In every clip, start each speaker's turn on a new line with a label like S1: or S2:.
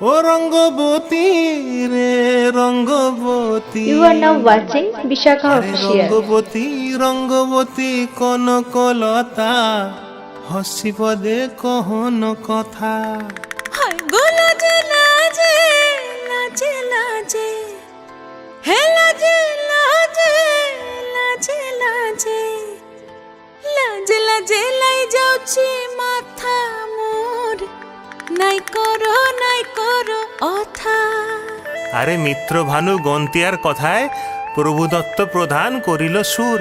S1: ও রঙ্গবতী রে Rangabati.
S2: You are now watching Vishakha Official.
S1: Rangabati Rangabati Kanaklata হসি পদে কহন কথা।
S3: হায় গো লাজে লাজে লাজে লাজে হে লাজে লাজে লাজে লাজে লাজে লাজে লাই যাଉଛି মাথা মোর নাই করো অথা।
S1: আরে মিত্র ভানু গন্তিয়ার কথায় প্রভুদত্ত প্রধান করিল সুর।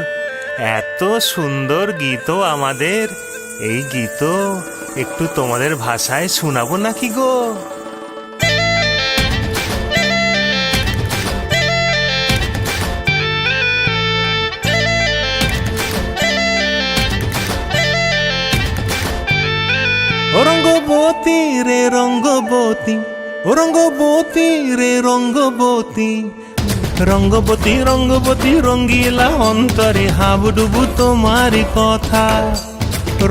S1: এত সুন্দর গীত আমাদের, এই গীত একটু তোমাদের ভাষায় শোনাবো নাকি গো? ও রঙ্গবতী রে রঙ্গবতী, ও রঙ্গবতী রে রঙ্গবতী। রঙ্গবতী রঙ্গবতী রঙ্গিলা অন্তরে হাবুডুবু তোমারি কথা।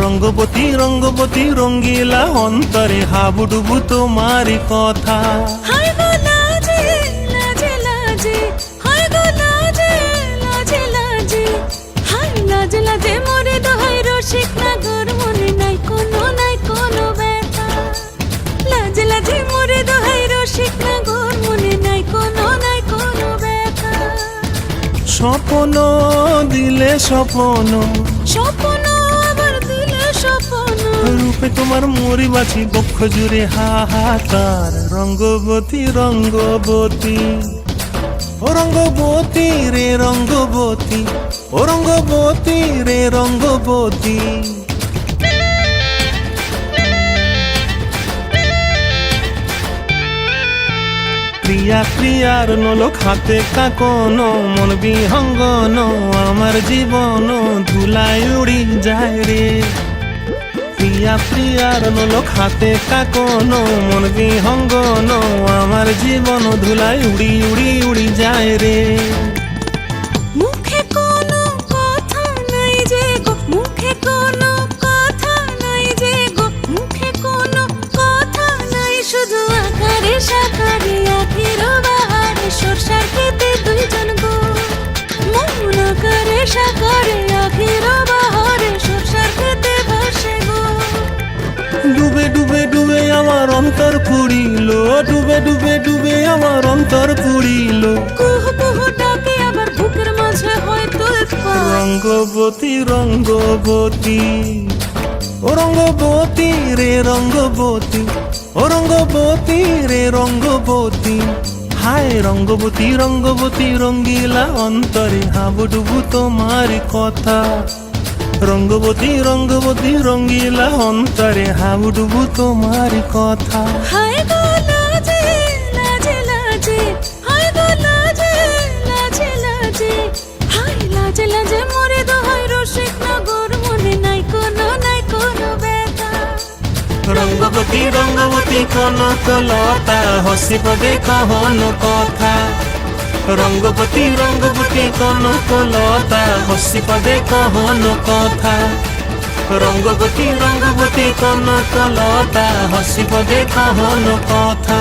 S1: রঙ্গবতী রঙ্গবতী রঙ্গিলা অন্তরে হাবুডুবু তোমারি কথা।
S3: হায় গো লাজে লাজে লাজে হায় গো লাজে লাজে লাজে হায় লাজে লাজে মোরে দোহাই রসিক নাগর মনে নাই কোনো ব্যথা। লাজে লাজে মোরে দোহাই রসিক নাগর মনে নাই কোনো ব্যথা।
S1: স্বপ্ন দিলে স্বপ্ন,
S3: স্বপ্ন আবার দিলে স্বপ্ন,
S1: রূপে তোমার মরি বাছি বক্ষ জুড়ে হাহাকার। রঙ্গবতী রঙ্গবতী, ও রঙ্গবতী রে রঙ্গবতী, ও রঙ্গবতী রে রঙ্গবতী। প্রিয়া প্রিয়ার নলক হাতে কাকন, মন বিহঙ্গন আমার জীবন ধুলায় উড়ি যায় রে। প্রিয়া প্রিয়ার নলক হাতে কাকন, মন বিহঙ্গন আমার জীবন ধুলায় উড়ি উড়ি উড়ি যায় রে।
S3: মুখে কোনো কথা নাই যে গো, মুখে কোনো কথা নাই যে গো, মুখে কোনো কথা নাই, শুধু আকারে সাকারে আখির বাহারে সরষার খেতে দুইজন গো। মন আকারে সাকারে আখির বাহারে সরষার খেতে ভাসে গো।
S1: ডুবে ডুবে ডুবে আমার অন্তর পুড়িল, ডুবে ডুবে ডুবে আমার অন্তর পুড়িল।
S3: কুহু কুহু ডাকে আবার বুকের মাঝে হয়তো উৎপাত।
S1: রঙ্গবতী রঙ্গবতী, ও রঙ্গবতী রে রঙ্গবতী, ও রঙ্গবতী রে রঙ্গবতী। হায় রঙ্গবতী রঙ্গবতী রঙ্গিলা অন্তরে হাবুডুবু তোমারি কথা। রঙ্গবতী রঙ্গবতী রঙ্গিলা অন্তরে হাবুডুবু তোমারি কথা।
S3: হায় গো লাজে লাজে লাজে হায় গো লাজে লাজে লাজে হায় লাজে লাজে মোরে দোহাই রসিক নগর মনে নাই কোনো ব্যথা।
S1: রঙ্গবতী রঙ্গবতী কনকলতা হসি পদে কহন কথা। রঙ্গবতী রঙ্গবতী কনকলতা হসি পদে কহন কথা। রঙ্গবতী রঙ্গবতী কনকলতা হসি পদে কহন কথা।